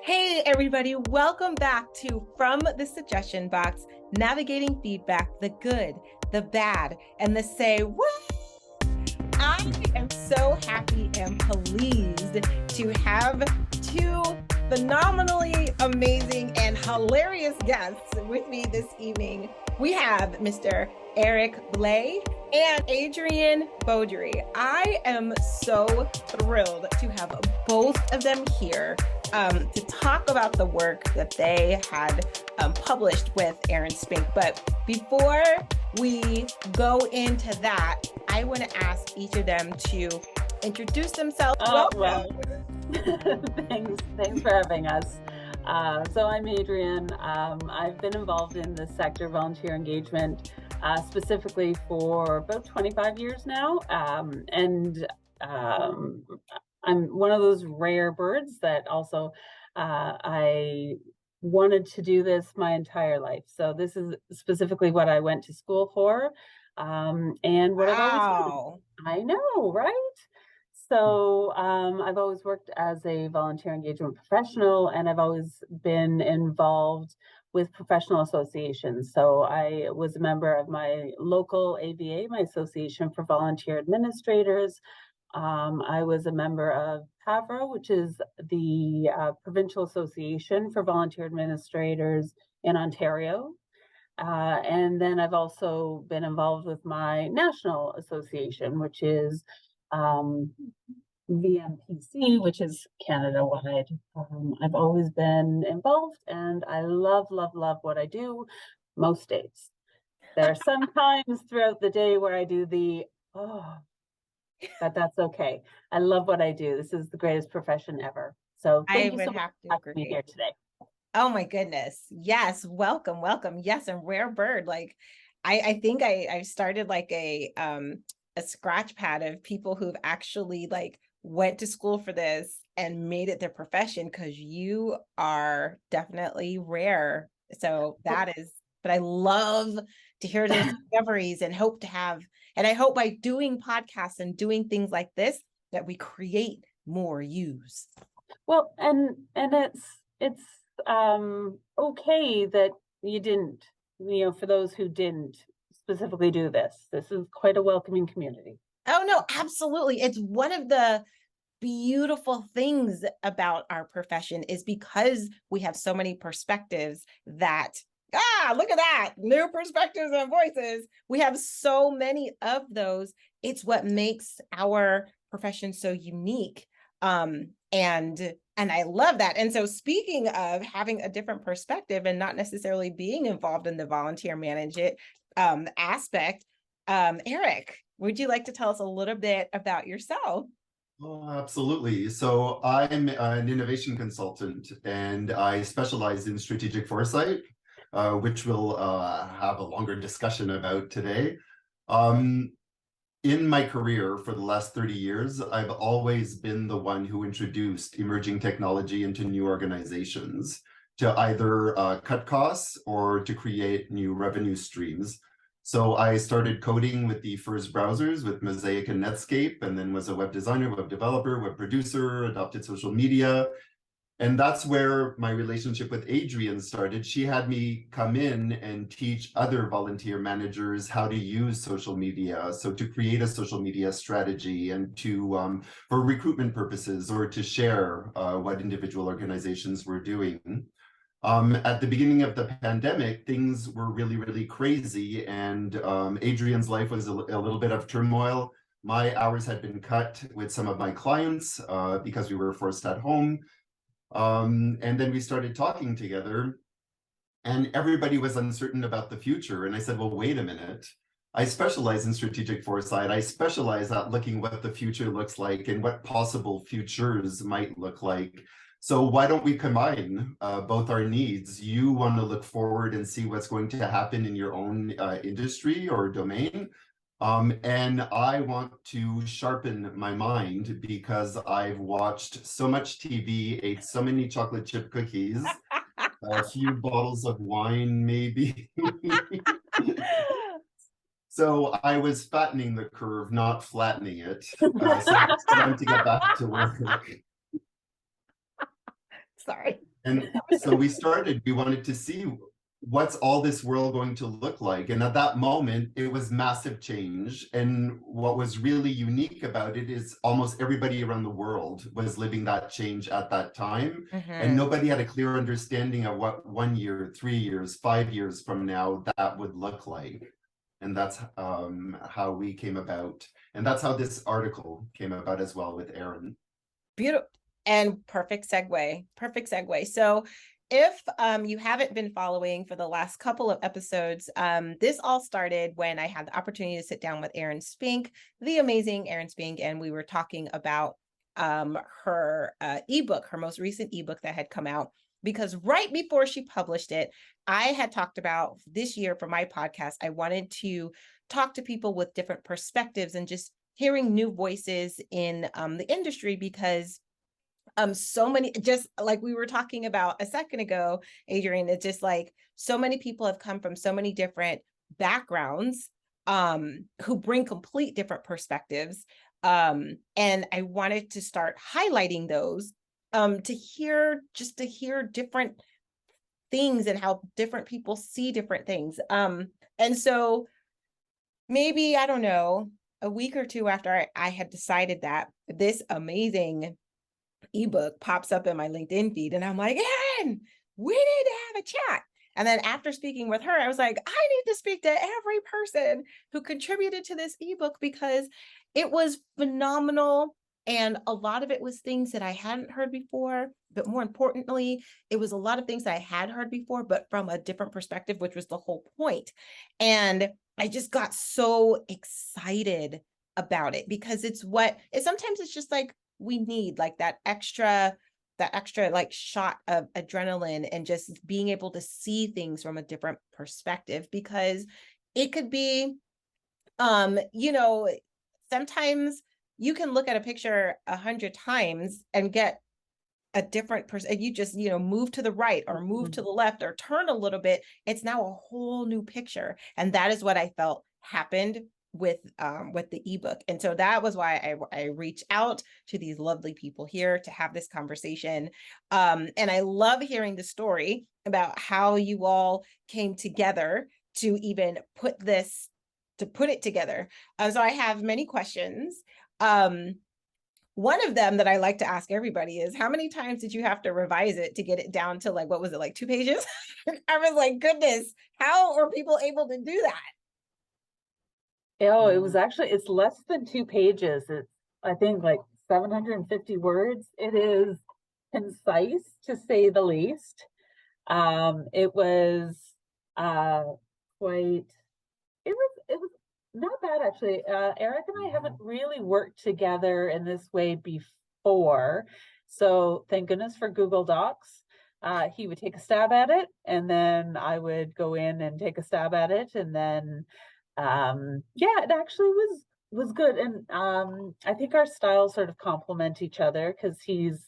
Hey, everybody, welcome back to From the Suggestion Box, navigating feedback, the good, the bad, and the say, what? I am so happy and pleased to have two phenomenally amazing and hilarious guests with me this evening. We have Mr. Eric Blay and Adriane Beaudry. I am so thrilled to have both of them here to talk about the work that they had published with Erin Spink. But before we go into that, I want to ask each of them to introduce themselves. Well, thanks for having us. So I'm Adriane. I've been involved in the sector volunteer engagement specifically for about 25 years now. I'm one of those rare birds that also I wanted to do this my entire life. So this is specifically what I went to school for, and what I've always done. I know, right? So I've always worked as a volunteer engagement professional, and I've always been involved with professional associations. So I was a member of my local AVA, my Association for Volunteer Administrators. I was a member of PAVRO, which is the Provincial Association for Volunteer Administrators in Ontario. And then I've also been involved with my national association, which is VMPC, which is Canada-wide. I've always been involved, and I love what I do most days. There are some times throughout the day where I do but that's okay. I love what I do. This is the greatest profession ever. So thank you so much for having me here today. Oh my goodness. Yes. Welcome. Yes. And rare bird. Like, I think I started like a scratch pad of people who've actually like went to school for this and made it their profession, because you are definitely rare. So that is, but I love to hear those discoveries and hope to have, and I hope by doing podcasts and doing things like this, that we create more use. Well, and it's okay that you didn't, for those who didn't specifically do this. This is quite a welcoming community. Oh, no, absolutely. It's one of the beautiful things about our profession is because we have so many perspectives that, look at that, new perspectives and voices. We have so many of those. It's what makes our profession so unique. And I love that. And so speaking of having a different perspective and not necessarily being involved in the volunteer management aspect, Eric, would you like to tell us a little bit about yourself? Oh, absolutely. So I'm an innovation consultant, and I specialize in strategic foresight, which we'll have a longer discussion about today. In my career for the last 30 years, I've always been the one who introduced emerging technology into new organizations to either cut costs or to create new revenue streams. So I started coding with the first browsers with Mosaic and Netscape, and then was a web designer, web developer, web producer, adopted social media. And that's where my relationship with Adriane started. She had me come in and teach other volunteer managers how to use social media. So to create a social media strategy and to, for recruitment purposes, or to share what individual organizations were doing. At the beginning of the pandemic, things were really crazy, and Adriane's life was a little bit of turmoil. My hours had been cut with some of my clients because we were forced at home. And then we started talking together, and everybody was uncertain about the future. And I said, well, wait a minute. I specialize in strategic foresight. I specialize at looking what the future looks like and what possible futures might look like. So why don't we combine both our needs? You want to look forward and see what's going to happen in your own industry or domain. And I want to sharpen my mind because I've watched so much TV, ate so many chocolate chip cookies, a few bottles of wine, maybe. So I was fattening the curve, not flattening it. So it's time to get back to work. Sorry. And so we wanted to see what's all this world going to look like. And at that moment, it was massive change. And what was really unique about it is almost everybody around the world was living that change at that time. And nobody had a clear understanding of what 1 year, 3 years, 5 years from now that would look like. And that's how we came about. And that's how this article came about as well with Erin. Beautiful. And perfect segue. So if you haven't been following for the last couple of episodes, this all started when I had the opportunity to sit down with Erin Spink, the amazing Erin Spink, and we were talking about her ebook, her most recent ebook that had come out. Because right before she published it, I had talked about this year for my podcast, I wanted to talk to people with different perspectives and just hearing new voices in the industry, because so many, just like we were talking about a second ago, Adrienne, it's just like so many people have come from so many different backgrounds who bring complete different perspectives. And I wanted to start highlighting those to hear different things and how different people see different things. And so maybe, I don't know, a week or two after I had decided that, this amazing ebook pops up in my LinkedIn feed, and I'm like, Erin, we need to have a chat. And then after speaking with her, I was like, I need to speak to every person who contributed to this ebook, because it was phenomenal. And a lot of it was things that I hadn't heard before, but more importantly, it was a lot of things that I had heard before, but from a different perspective, which was the whole point. And I just got so excited about it, because sometimes it's just like, we need like that extra like shot of adrenaline and just being able to see things from a different perspective, because it could be, sometimes you can look at a picture 100 times and get a different person. You just, move to the right or move to the left or turn a little bit. It's now a whole new picture. And that is what I felt happened with the ebook. And so that was why I reached out to these lovely people here to have this conversation. And I love hearing the story about how you all came together to even put it together. So I have many questions. One of them that I like to ask everybody is, how many times did you have to revise it to get it down to like, what was it, like 2 pages? I was like, goodness, how are people able to do that? Oh, it's less than 2 pages. It's, I think, like 750 words. It is concise, to say the least. It was not bad, actually. Eric and I haven't really worked together in this way before. So thank goodness for Google Docs. He would take a stab at it, and then I would go in and take a stab at it, and then it actually was good. And I think our styles sort of complement each other, because he's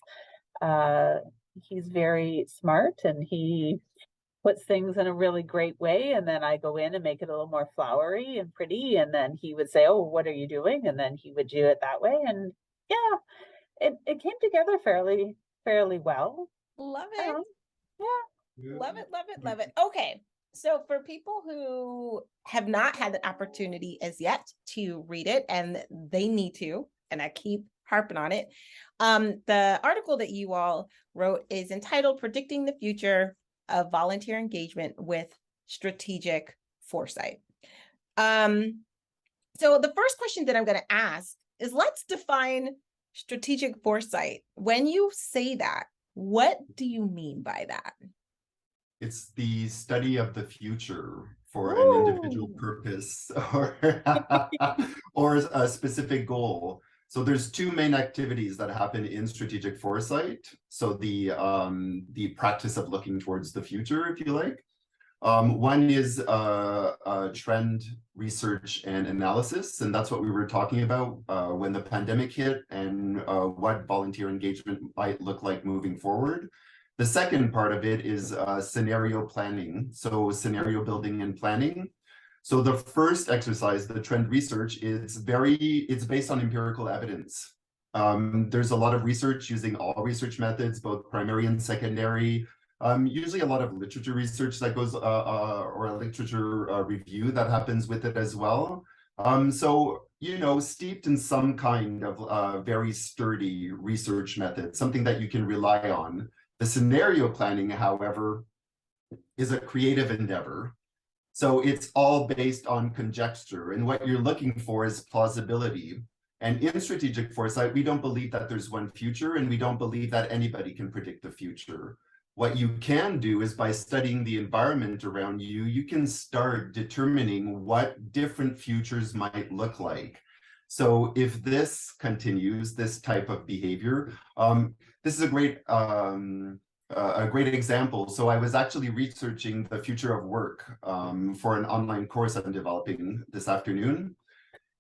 very smart and he puts things in a really great way, and then I go in and make it a little more flowery and pretty, and then he would say, oh, what are you doing? And then he would do it that way, and it came together fairly well. Love it. Love it. Okay. So for people who have not had the opportunity as yet to read it, and they need to, and I keep harping on it, the article that you all wrote is entitled Predicting the Future of Volunteer Engagement with Strategic Foresight. So the first question that I'm going to ask is, let's define strategic foresight. When you say that, what do you mean by that? It's the study of the future for an individual purpose or a specific goal. So there's 2 main activities that happen in strategic foresight. So the practice of looking towards the future, if you like. One is trend research and analysis, and that's what we were talking about when the pandemic hit, and what volunteer engagement might look like moving forward. The second part of it is scenario planning, so scenario building and planning. So the first exercise, the trend research, it's based on empirical evidence. There's a lot of research using all research methods, both primary and secondary, Usually a lot of literature research that goes, or a literature review that happens with it as well. So, you know, steeped in some kind of very sturdy research method, something that you can rely on. The scenario planning, however, is a creative endeavor. So it's all based on conjecture, and what you're looking for is plausibility. And in strategic foresight, we don't believe that there's one future, and we don't believe that anybody can predict the future. What you can do is, by studying the environment around you, you can start determining what different futures might look like. So if this continues, this type of behavior, this is a great example. So I was actually researching the future of work for an online course I'm developing this afternoon.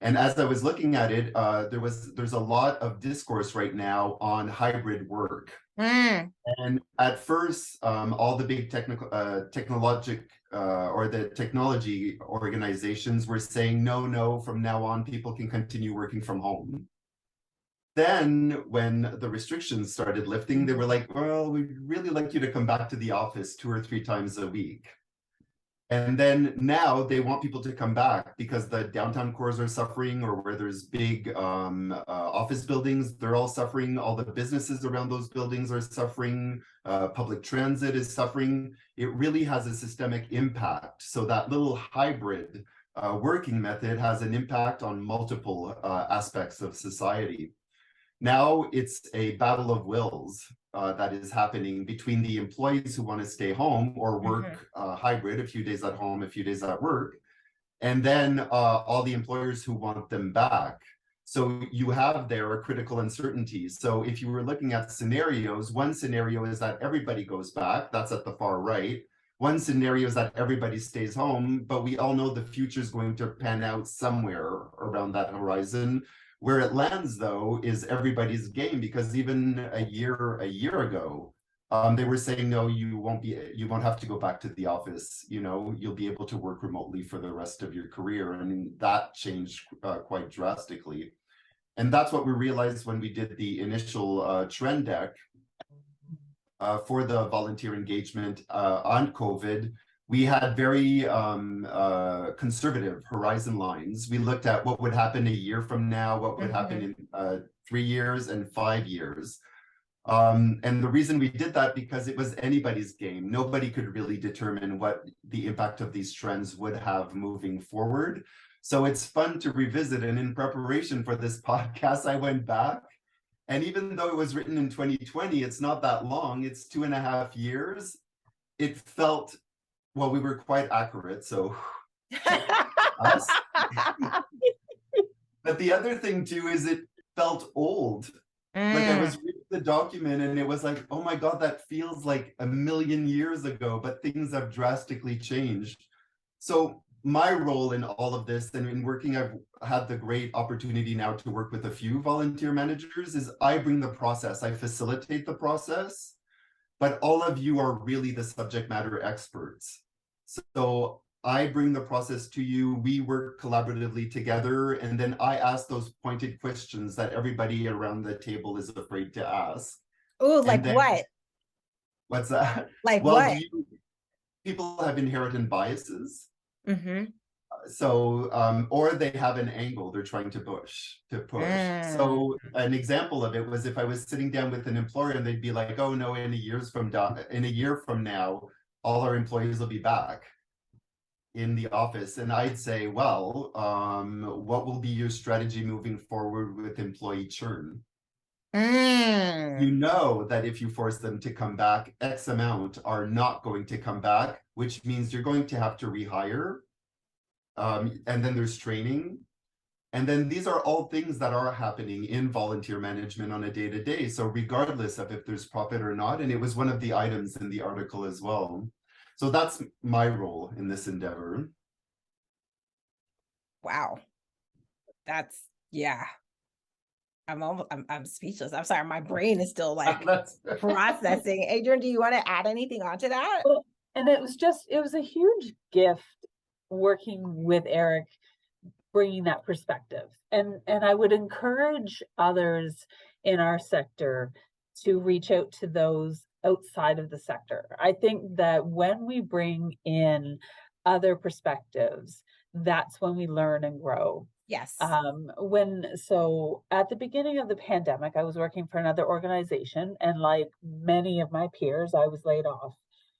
And as I was looking at it, there's a lot of discourse right now on hybrid work. And at first, all the big technology organizations were saying, no, from now on, people can continue working from home. Then when the restrictions started lifting, they were like, well, we'd really like you to come back to the office 2 or 3 times a week. And then now they want people to come back because the downtown cores are suffering, or where there's big office buildings, they're all suffering. All the businesses around those buildings are suffering. Public transit is suffering. It really has a systemic impact. So that little hybrid working method has an impact on multiple aspects of society. Now it's a battle of wills that is happening between the employees who want to stay home or work hybrid, a few days at home, a few days at work, and then all the employers who want them back. So you have there a critical uncertainty. So if you were looking at scenarios, one scenario is that everybody goes back, that's at the far right. One scenario is that everybody stays home, but we all know the future is going to pan out somewhere around that horizon. Where it lands, though, is everybody's game, because even a year ago, they were saying, no, you won't have to go back to the office. You know, you'll be able to work remotely for the rest of your career. And that changed quite drastically. And that's what we realized when we did the initial trend deck for the volunteer engagement on COVID. We had very conservative horizon lines. We looked at what would happen a year from now, what would happen in 3 years and 5 years. And the reason we did that, because it was anybody's game. Nobody could really determine what the impact of these trends would have moving forward. So it's fun to revisit. And in preparation for this podcast, I went back. And even though it was written in 2020, it's not that long, it's 2.5 years. It felt, well, we were quite accurate, so us. But the other thing too is it felt old. Like I was reading the document and it was like, oh my God, that feels like 1,000,000 years ago, but things have drastically changed. So my role in all of this, and in working, I've had the great opportunity now to work with a few volunteer managers, is I bring the process, I facilitate the process, but all of you are really the subject matter experts. So I bring the process to you, we work collaboratively together, and then I ask those pointed questions that everybody around the table is afraid to ask. Oh, like then, what? What's that? Like well, what? People have inherent biases. So, or they have an angle they're trying to push. So an example of it was if I was sitting down with an employer and they'd be like, oh no, in a year from now, all our employees will be back in the office. And I'd say, well, what will be your strategy moving forward with employee churn? You know that if you force them to come back, X amount are not going to come back, which means you're going to have to rehire. And then there's training. And then these are all things that are happening in volunteer management on a day-to-day. So regardless of if there's profit or not, and it was one of the items in the article as well. So that's my role in this endeavor. Wow. That's, yeah. I'm speechless. I'm sorry. My brain is still like processing. Adrian, do you want to add anything onto that? Well, and it was a huge gift working with Eric, bringing that perspective. And I would encourage others in our sector to reach out to those outside of the sector. I think that when we bring in other perspectives, that's when we learn and grow. Yes. So at the beginning of the pandemic, I was working for another organization, and like many of my peers, I was laid off,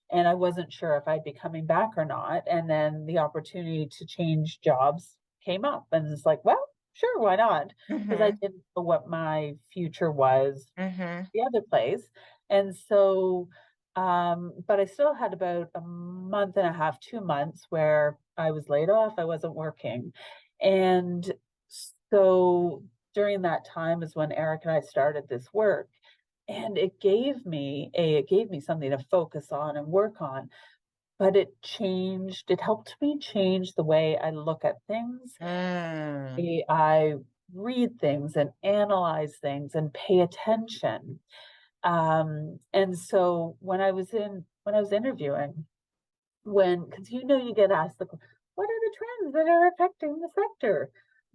and I wasn't sure if I'd be coming back or not. And then the opportunity to change jobs came up, and it's like, well, sure, why not? Because I didn't know what my future was the other place. And so, but I still had about a month and a half, 2 months where I was laid off, I wasn't working. And so during that time is when Eric and I started this work. And it gave me something to focus on and work on. But it helped me change the way I look at things. I read things and analyze things and pay attention. And so when I was interviewing, because you get asked what are the trends that are affecting the sector?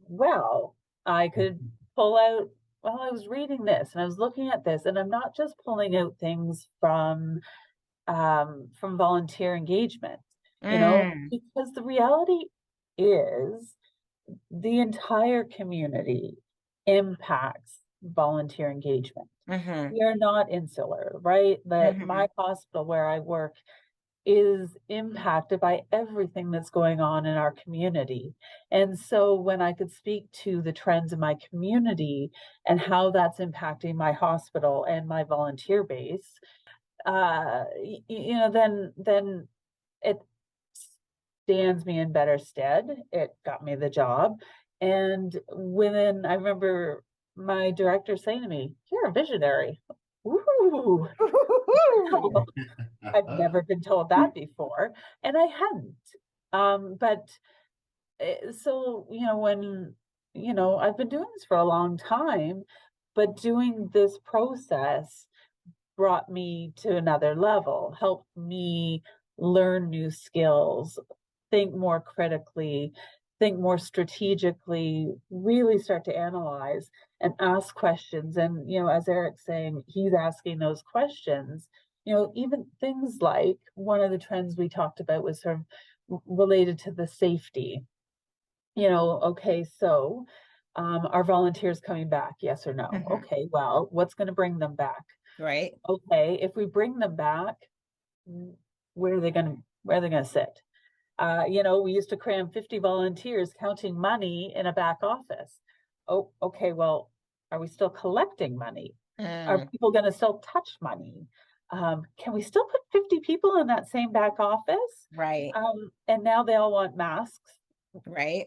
Well, I could pull out, well, I was reading this and I was looking at this, and I'm not just pulling out things from volunteer engagement, because the reality is the entire community impacts volunteer engagement. We are not insular, right? That my hospital where I work is impacted by everything that's going on in our community. And so when I could speak to the trends in my community and how that's impacting my hospital and my volunteer base, then it stands me in better stead. It got me the job. And I remember my director saying to me, "You're a visionary." Ooh. I've never been told that before, and I hadn't. So when I've been doing this for a long time, but doing this process brought me to another level, helped me learn new skills, think more critically, think more strategically, really start to analyze and ask questions. And, as Eric's saying, he's asking those questions, even things like one of the trends we talked about was sort of related to the safety. Okay, so are volunteers coming back? Yes or no? Okay, well, what's going to bring them back? Right. Okay, if we bring them back, where are they going to sit? We used to cram 50 volunteers counting money in a back office. Oh, okay, well, are we still collecting money? Are people going to still touch money? Can we still put 50 people in that same back office? Right. And now they all want masks. Right.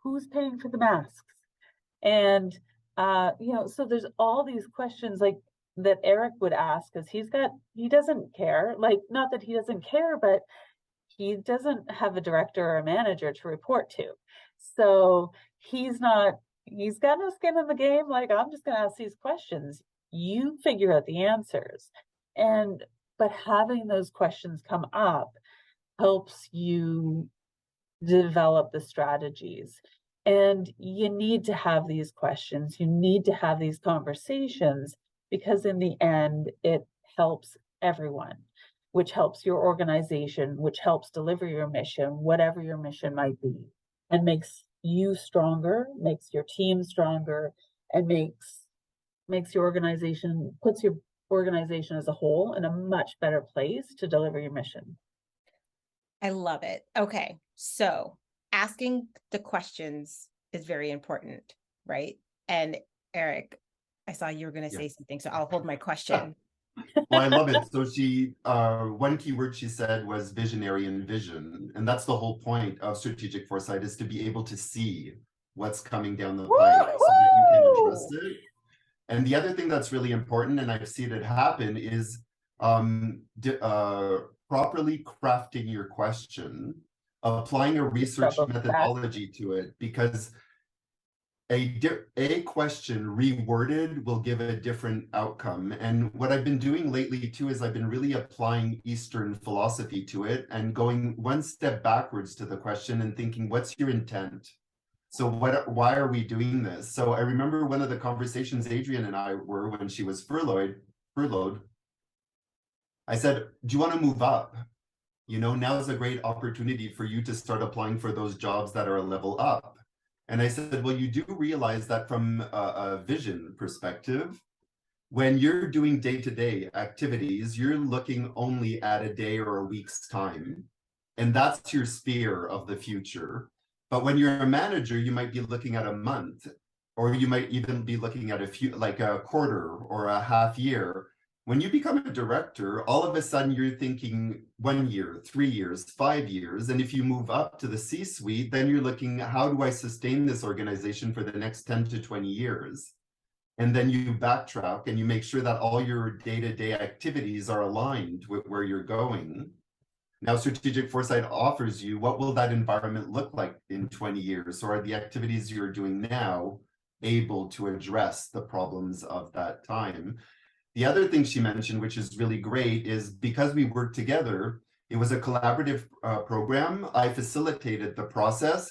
Who's paying for the masks? And, so there's all these questions like that Eric would ask, because he doesn't care, like, not that he doesn't care, but he doesn't have a director or a manager to report to. So he's got no skin in the game. Like, I'm just going to ask these questions. You figure out the answers. But having those questions come up helps you develop the strategies. And you need to have these questions. You need to have these conversations, because in the end, it helps everyone, which helps your organization, which helps deliver your mission, whatever your mission might be, and makes you stronger, makes your team stronger, and puts your organization as a whole in a much better place to deliver your mission. I love it. Okay, so asking the questions is very important, right? And Eric, I saw you were going to say something, so I'll hold my question. Well, I love it. So one key word she said was visionary and vision. And that's the whole point of strategic foresight, is to be able to see what's coming down the pipe so that you can address it. And the other thing that's really important, and I've seen it happen, is properly crafting your question, applying a research methodology to it, because a question reworded will give a different outcome. And what I've been doing lately too is I've been really applying Eastern philosophy to it and going one step backwards to the question and thinking, what's your intent? So why are we doing this? So I remember one of the conversations Adriane and I were when she was furloughed, I said, do you want to move up? You know, now is a great opportunity for you to start applying for those jobs that are a level up. And I said, well, you do realize that from a vision perspective, when you're doing day-to-day activities, you're looking only at a day or a week's time. And that's your sphere of the future. But when you're a manager, you might be looking at a month, or you might even be looking at like a quarter or a half year. When you become a director, all of a sudden you're thinking 1 year, 3 years, 5 years. And if you move up to the C-suite, then you're looking, how do I sustain this organization for the next 10 to 20 years? And then you backtrack and you make sure that all your day-to-day activities are aligned with where you're going. Now, strategic foresight offers you, what will that environment look like in 20 years? So are the activities you're doing now able to address the problems of that time? The other thing she mentioned, which is really great, is because we worked together, it was a collaborative program. I facilitated the process,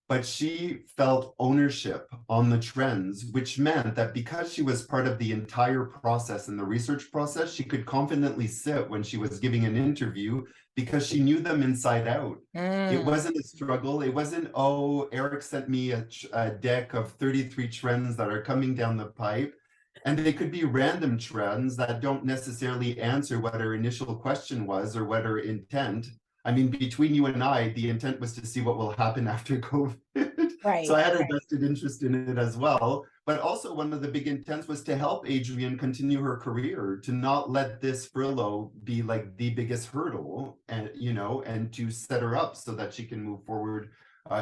but she felt ownership on the trends, which meant that because she was part of the entire process and the research process, she could confidently sit when she was giving an interview because she knew them inside out. It wasn't a struggle. It wasn't, oh, Eric sent me a deck of 33 trends that are coming down the pipe. And they could be random trends that don't necessarily answer what our initial question was or what our intent. I mean, between you and I, the intent was to see what will happen after COVID. Right. So I had a vested interest in it as well. But also one of the big intents was to help Adriane continue her career, to not let this furlough be like the biggest hurdle, and and to set her up so that she can move forward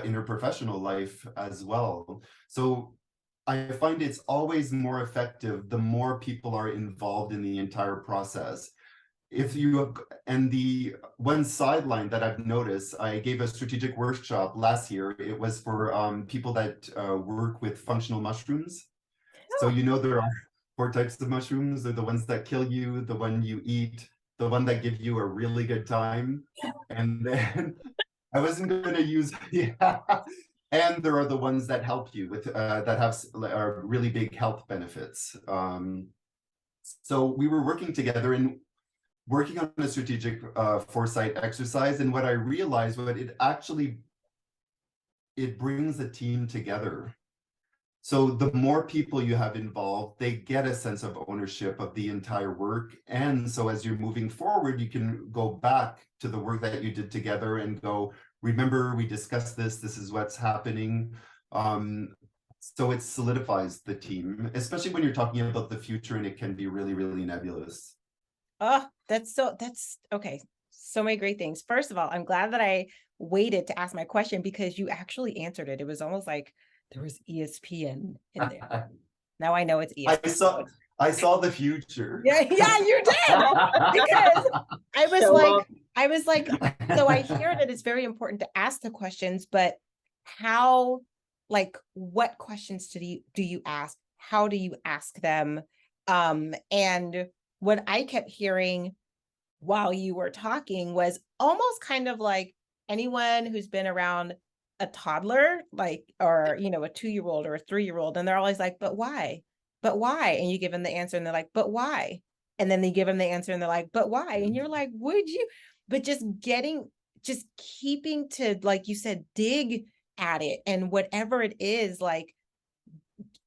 in her professional life as well. So I find it's always more effective the more people are involved in the entire process. If you have, and the one sideline that I've noticed, I gave a strategic workshop last year. It was for people that work with functional mushrooms. So there are 4 types of mushrooms. They're the ones that kill you, the one you eat, the one that give you a really good time. And then I wasn't going to use, and there are the ones that help you with, that have really big health benefits. So we were working together and working on a strategic foresight exercise. And what I realized was it brings a team together. So the more people you have involved, they get a sense of ownership of the entire work. And so as you're moving forward, you can go back to the work that you did together and go, remember, we discussed this, this is what's happening. So it solidifies the team, especially when you're talking about the future and it can be really, really nebulous. Oh, that's okay. So many great things. First of all, I'm glad that I waited to ask my question because you actually answered it. It was almost like there was ESPN in there. Now I know it's ESPN. I saw the future. Yeah, you did. Because I was like, so I hear that it's very important to ask the questions, but how, like, what questions do you ask? How do you ask them? And what I kept hearing while you were talking was almost kind of like anyone who's been around a toddler, like, or, a 2-year-old or a 3-year-old, and they're always like, but why? But why? And you give them the answer and they're like, but why? And then they give them the answer and they're like, but why? And you're like, would you? But just keeping to, like you said, dig at it, and whatever it is, like,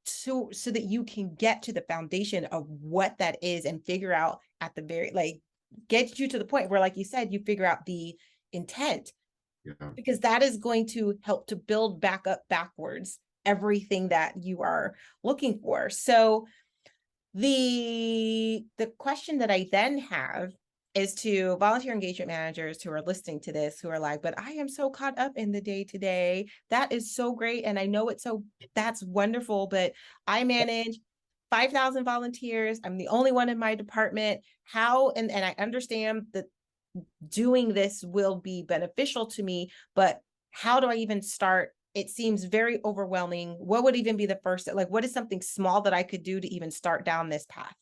so that you can get to the foundation of what that is and figure out at the very, like, get you to the point where, like you said, you figure out the intent, because that is going to help to build back up backwards everything that you are looking for. So the question that I then have is to volunteer engagement managers who are listening to this, who are like, but I am so caught up in the day-to-day. That is so great. And I know that's wonderful, but I manage 5,000 volunteers. I'm the only one in my department. How, and I understand that doing this will be beneficial to me, but how do I even start? It seems very overwhelming. What would even be the first, like, what is something small that I could do to even start down this path?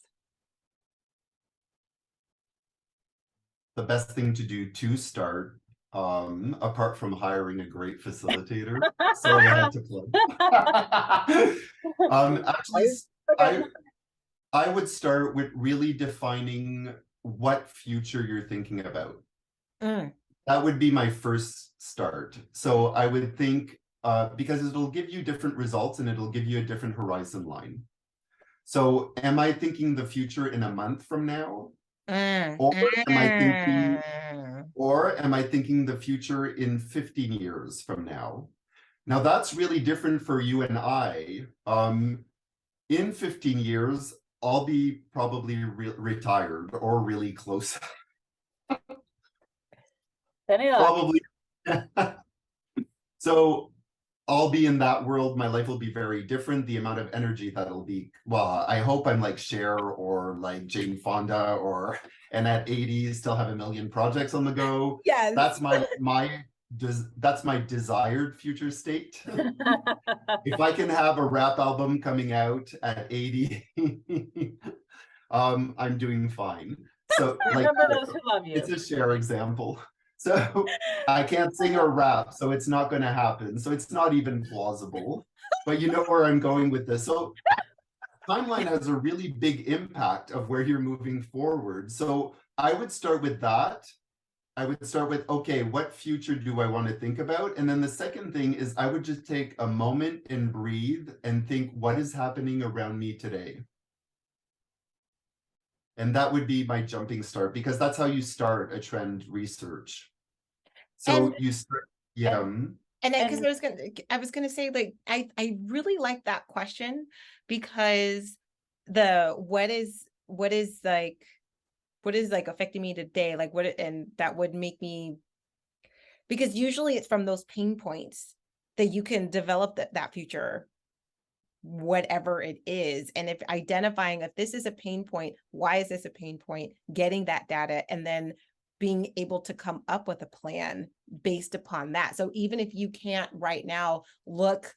The best thing to do to start, apart from hiring a great facilitator, so I had to plug. Actually, I would start with really defining what future you're thinking about. Mm. That would be my first start. So I would think, because it'll give you different results and it'll give you a different horizon line. So am I thinking the future in a month from now? Or am I thinking the future in 15 years from now? Now that's really different for you and I. In 15 years, I'll be probably retired or really close. Probably. So I'll be in that world. My life will be very different. The amount of energy that'll be, well, I hope I'm like Cher or like Jane Fonda, and at 80 still have a million projects on the go. Yes. That's my desired future state. If I can have a rap album coming out at 80, I'm doing fine. So remember those who love you. It's a Cher example. So I can't sing or rap, so it's not going to happen. So it's not even plausible. But you know where I'm going with this. So timeline has a really big impact of where you're moving forward. So I would start with that. I would start with, okay, what future do I want to think about? And then the second thing is I would just take a moment and breathe and think, what is happening around me today? And that would be my jumping start, because that's how you start a trend research. So you start, yeah. And because I was gonna say, like, I really like that question, because what is affecting me today, like and that would make me, because usually it's from those pain points that you can develop that future, whatever it is. And if identifying if this is a pain point, why is this a pain point, getting that data, and then being able to come up with a plan based upon that. So even if you can't right now look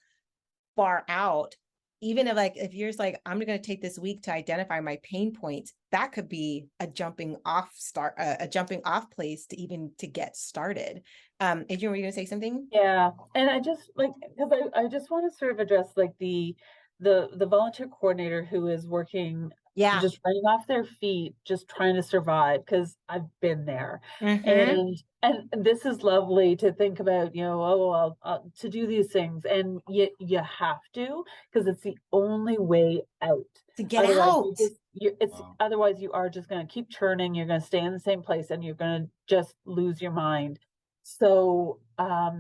far out, even if you're just like, I'm going to take this week to identify my pain points, that could be a jumping off place to get started. Adrienne, were you going to say something? Yeah. And I just because I just want to sort of address like the volunteer coordinator who is working, just running off their feet, just trying to survive, because I've been there. And this is lovely to think about, to do these things, and you have to, because it's the only way out to get out. Otherwise you are just going to keep churning. You're going to stay in the same place, and you're going to just lose your mind. So I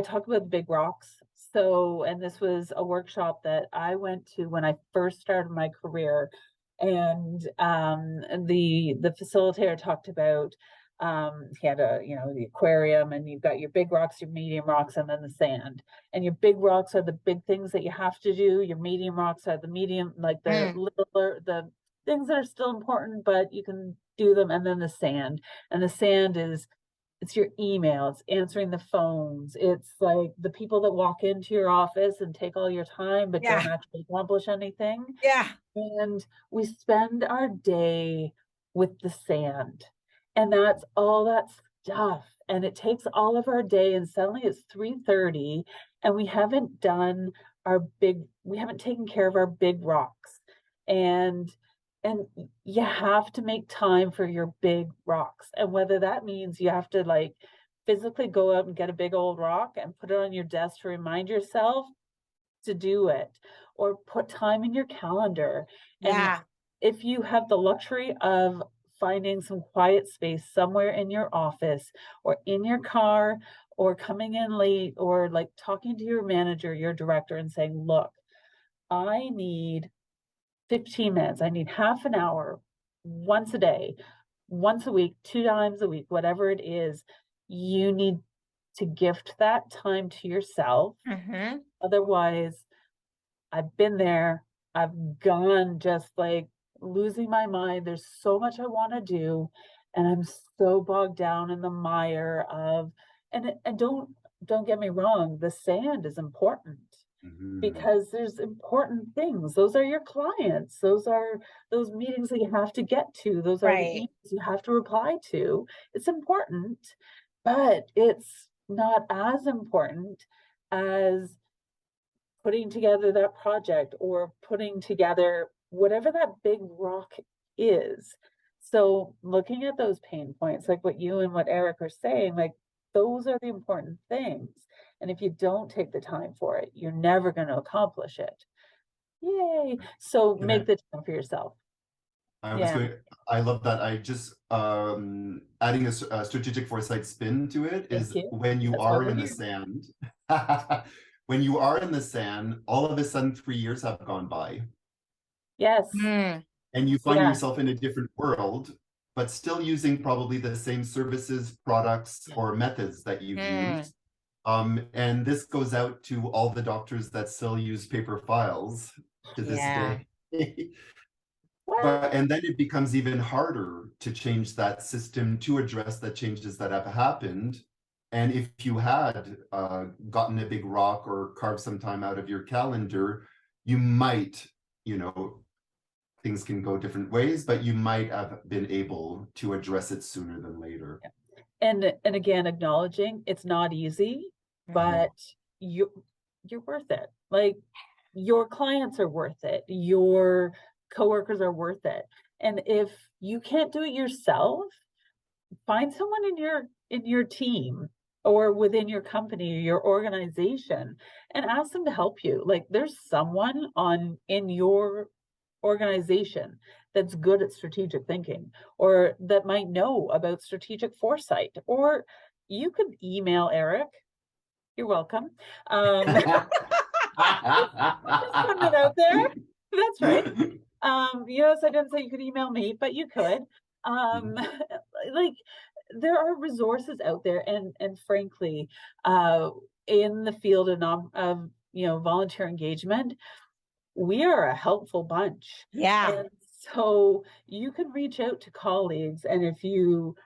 talk about the big rocks. So, and this was a workshop that I went to when I first started my career, and the facilitator talked about, he had the aquarium, and you've got your big rocks, your medium rocks, and then the sand. And your big rocks are the big things that you have to do. Your medium rocks are the medium, like the the things that are still important, but you can do them. And then the sand, it's your email, it's answering the phones, it's like the people that walk into your office and take all your time but don't actually accomplish anything. And we spend our day with the sand, and that's all that stuff, and it takes all of our day, and suddenly it's 3:30 and we haven't taken care of our big rocks. And you have to make time for your big rocks. And whether that means you have to physically go out and get a big old rock and put it on your desk to remind yourself to do it, or put time in your calendar. And if you have the luxury of finding some quiet space somewhere in your office or in your car, or coming in late, or talking to your manager, your director, and saying, look, I need 15 minutes. I need half an hour once a day, once a week, 2 times a week, whatever it is. You need to gift that time to yourself. Otherwise, I've been there. I've gone just losing my mind. There's so much I want to do, and I'm so bogged down in the mire of, and don't get me wrong, the sand is important. Because there's important things. Those are your clients. Those are those meetings that you have to get to. Those are the emails you have to reply to. It's important, but it's not as important as putting together that project, or putting together whatever that big rock is. So looking at those pain points, like what you and what Eric are saying, like those are the important things. And if you don't take the time for it, you're never going to accomplish it. Yay. So make the time for yourself. I love that. I just adding a strategic foresight spin to it is when you are in the sand. When you are in the sand, all of a sudden 3 years have gone by. Yes. And you find yourself in a different world, but still using probably the same services, products, or methods that you've used. And this goes out to all the doctors that still use paper files to this day. And then it becomes even harder to change that system to address the changes that have happened. And if you had gotten a big rock or carved some time out of your calendar, you might, you know, things can go different ways, but you might have been able to address it sooner than later. And again, acknowledging it's not easy, but you're worth it. Like your clients are worth it. Your coworkers are worth it. And if you can't do it yourself, find someone in your team or within your company or your organization and ask them to help you. Like there's someone in your organization that's good at strategic thinking or that might know about strategic foresight, or you could email Eric. You're welcome. Just putting it out there. That's right. Yes, I didn't say you could email me, but you could. Like there are resources out there, and frankly, in the field of volunteer engagement, we are a helpful bunch. And so you can reach out to colleagues, and if you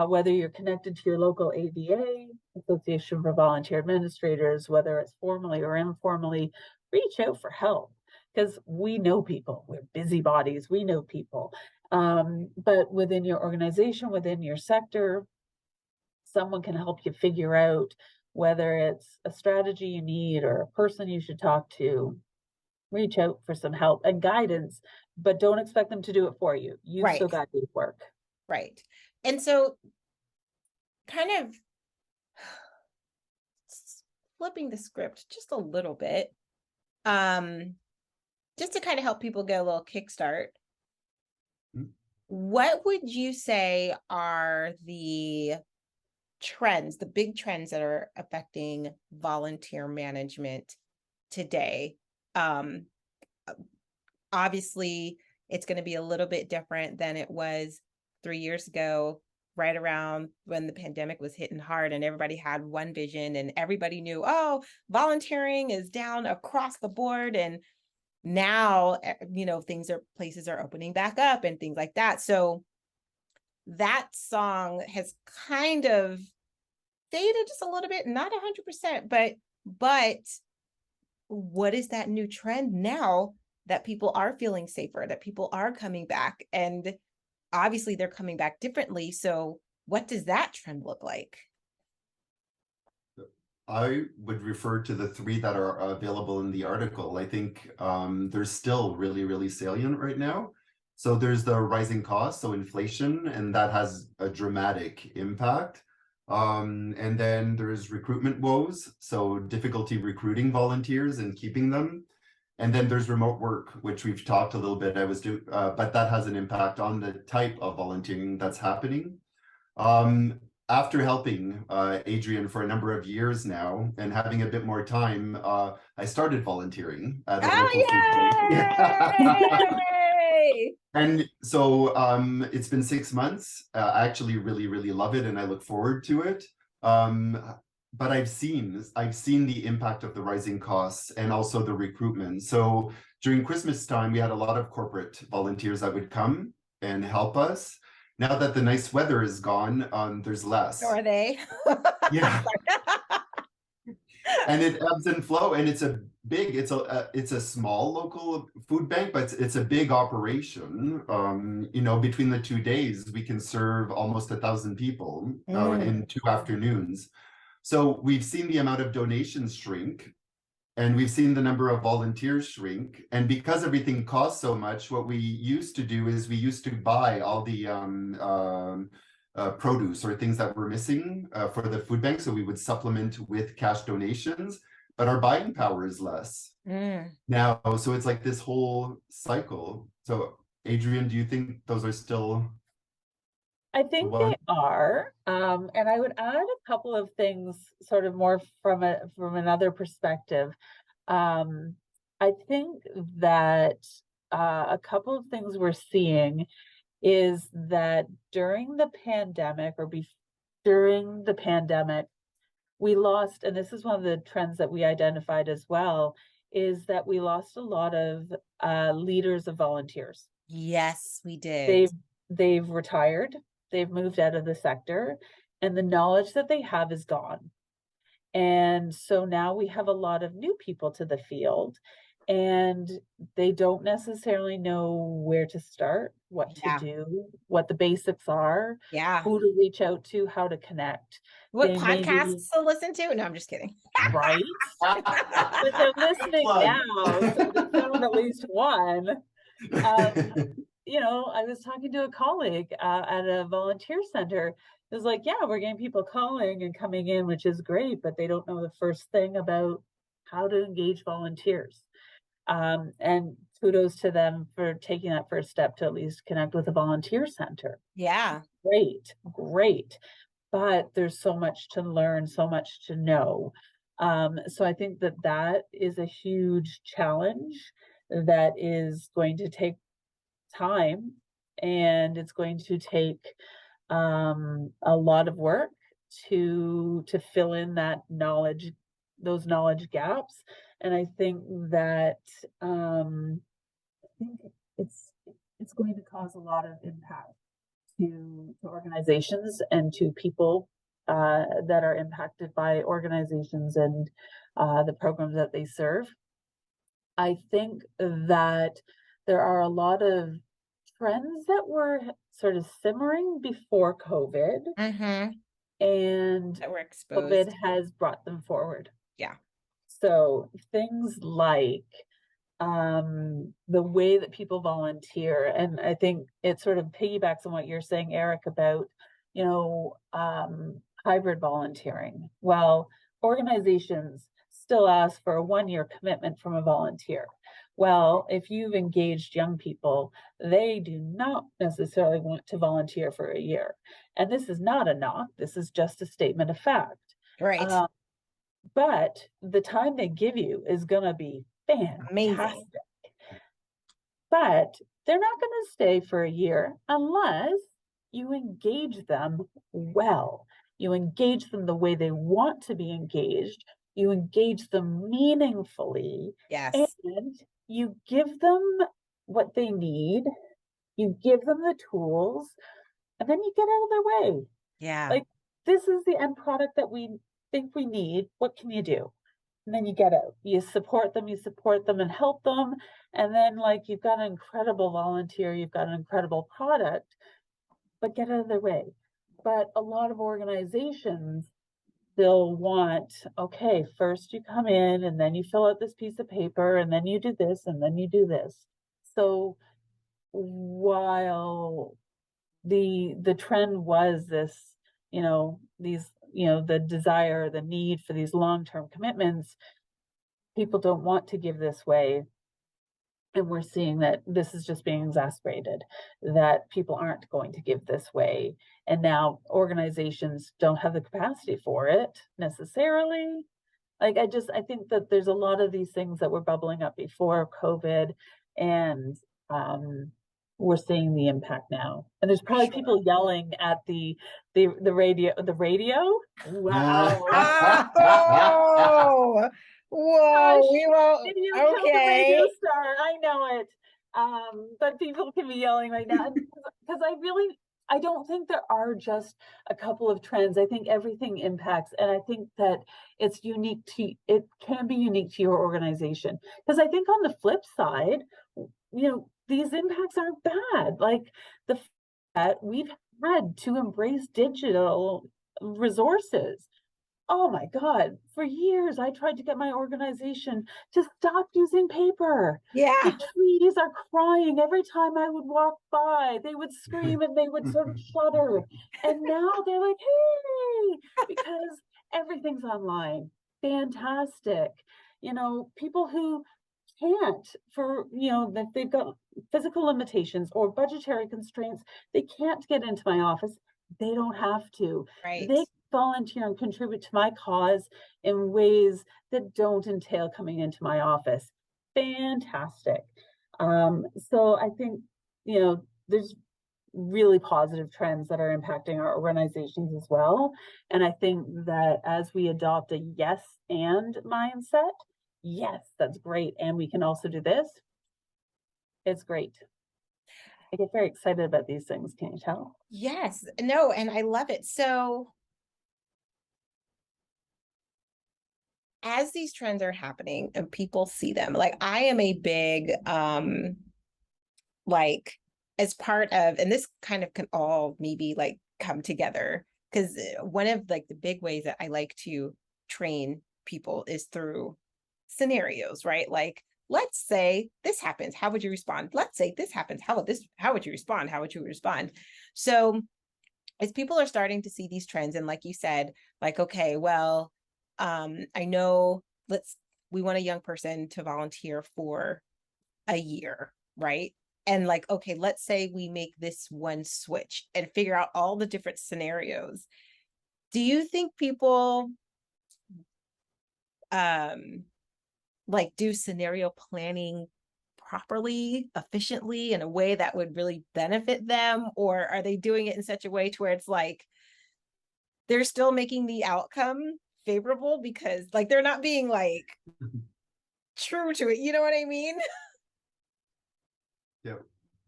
whether you're connected to your local AVA, Association for Volunteer Administrators, whether it's formally or informally, reach out for help. Because we know people, we're busybodies, we know people. But within your organization, within your sector, someone can help you figure out whether it's a strategy you need or a person you should talk to. Reach out for some help and guidance, but don't expect them to do it for you. You still got to do work. Right. And so kind of flipping the script just a little bit, just to kind of help people get a little kickstart. What would you say are the trends, the big trends that are affecting volunteer management today? Obviously, it's going to be a little bit different than it was 3 years ago, right around when the pandemic was hitting hard and everybody had one vision and everybody knew, oh, volunteering is down across the board. And now, places are opening back up and things like that. So that song has kind of faded just a little bit, not 100%, but what is that new trend now that people are feeling safer, that people are coming back? And obviously they're coming back differently. So what does that trend look like? I would refer to the 3 that are available in the article. I think they're still really, really salient right now. So there's the rising costs, so inflation, and that has a dramatic impact. And then there's recruitment woes, so difficulty recruiting volunteers and keeping them. And then there's remote work, which we've talked a little bit. But that has an impact on the type of volunteering that's happening. After helping Adriane for a number of years now and having a bit more time, I started volunteering at a local food bank. And so it's been 6 months. I actually really, really love it and I look forward to it. But I've seen the impact of the rising costs and also the recruitment. So during Christmas time, we had a lot of corporate volunteers that would come and help us. Now that the nice weather is gone, there's less. Are they? Yeah. And it ebbs and flow, and it's a small local food bank, but it's a big operation. Between the 2 days, we can serve almost 1,000 people in 2 afternoons. So we've seen the amount of donations shrink, And we've seen the number of volunteers shrink. And because everything costs so much, what we used to do is we used to buy all the produce or things that were missing for the food bank. So we would supplement with cash donations, but our buying power is less now. So it's like this whole cycle. So Adriane, do you think those are still? I think they are, and I would add a couple of things, sort of more from another perspective. I think that a couple of things we're seeing is that during the pandemic, during the pandemic, we lost, and this is one of the trends that we identified as well, is that we lost a lot of leaders of volunteers. Yes, we did. They've retired. They've moved out of the sector, and the knowledge that they have is gone. And so now we have a lot of new people to the field, and they don't necessarily know where to start, what to do, what the basics are, who to reach out to, how to connect. What podcasts to listen to? No, I'm just kidding. Right? But they're listening now, so they found at least one. You know, I was talking to a colleague at a volunteer center. It was like, yeah, we're getting people calling and coming in, which is great, but they don't know the first thing about how to engage volunteers. And kudos to them for taking that first step to at least connect with a volunteer center. Yeah. Great. But there's so much to learn, so much to know. So I think that is a huge challenge that is going to take time, and it's going to take a lot of work to fill in that knowledge, those knowledge gaps. And I think that it's going to cause a lot of impact to organizations and to people that are impacted by organizations and the programs that they serve. I think that there are a lot of trends that were sort of simmering before COVID, and that were exposed. COVID has brought them forward. Yeah. So things like the way that people volunteer, and I think it sort of piggybacks on what you're saying, Eric, about, you know, hybrid volunteering. Well, organizations still ask for a 1-year commitment from a volunteer. Well, if you've engaged young people, they do not necessarily want to volunteer for a year. And this is not a knock. This is just a statement of fact. Right. But the time they give you is going to be fantastic. Amazing. But they're not going to stay for a year unless you engage them well. You engage them the way they want to be engaged. You engage them meaningfully. Yes. And you give them what they need. You give them the tools, and then you get out of their way. Yeah. Like, this is the end product that we think we need. What can you do? And then you get out. You support them and help them. And then, like, you've got an incredible volunteer, you've got an incredible product, but get out of their way. But a lot of organizations, they'll want, okay, first you come in and then you fill out this piece of paper and then you do this and then you do this. So while the trend was this, you know, these, you know, the desire, the need for these long-term commitments, people don't want to give this way. And we're seeing that this is just being exacerbated, that people aren't going to give this way. And now organizations don't have the capacity for it necessarily. Like, I think that there's a lot of these things that were bubbling up before COVID, and we're seeing the impact now. And there's probably people yelling at the radio. The radio? Wow. Oh, whoa, we won't. Okay. I know it. But people can be yelling right now because I don't think there are just a couple of trends. I think everything impacts, and I think that it can be unique to your organization. Because I think on the flip side, you know, these impacts aren't bad. Like the fact that we've had to embrace digital resources. oh my God, for years I tried to get my organization to stop using paper. Yeah. The trees are crying every time I would walk by. They would scream and they would sort of shudder. And now they're like, hey, because everything's online. Fantastic. You know, people who can't, for, you know, that they've got physical limitations or budgetary constraints, they can't get into my office. They don't have to. Right. They volunteer and contribute to my cause in ways that don't entail coming into my office. Fantastic. So I think, you know, there's really positive trends that are impacting our organizations as well. And I think that as we adopt a yes and mindset, yes, that's great. And we can also do this. It's great. I get very excited about these things. Can you tell? Yes. No, and I love it. So as these trends are happening and people see them, like I am a big, like as part of, and this kind of can all maybe like come together, because one of like the big ways that I like to train people is through scenarios, right? Like, let's say this happens, how would you respond? Let's say this happens, how would you respond? How would you respond? So as people are starting to see these trends, and like you said, like, okay, well, I know we want a young person to volunteer for a year, right? And like, okay, let's say we make this one switch and figure out all the different scenarios. Do you think people like do scenario planning properly, efficiently, in a way that would really benefit them? Or are they doing it in such a way to where it's like they're still making the outcome favorable because like they're not being like true to it, you know what I mean? Yeah.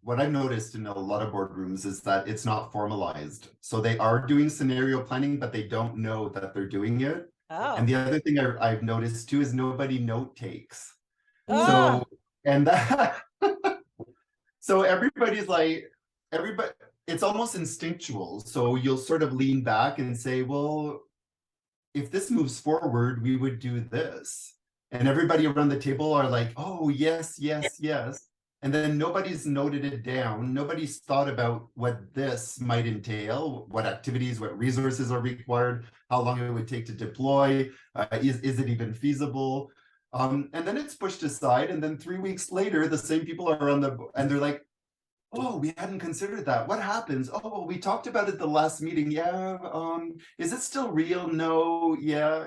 What I've noticed in a lot of boardrooms is that it's not formalized. So they are doing scenario planning, but they don't know that they're doing it. Oh. And the other thing I've noticed too is nobody note takes. Oh. So, and that, so everybody's like, it's almost instinctual. So you'll sort of lean back and say, well, if this moves forward, we would do this. And everybody around the table are like, oh, yes, yes, yes. And then nobody's noted it down. Nobody's thought about what this might entail, what activities, what resources are required, how long it would take to deploy, is it even feasible? And then it's pushed aside. And then 3 weeks later, the same people are and they're like, oh, we hadn't considered that. What happens? Oh, we talked about it the last meeting. Yeah. Is it still real? No. Yeah.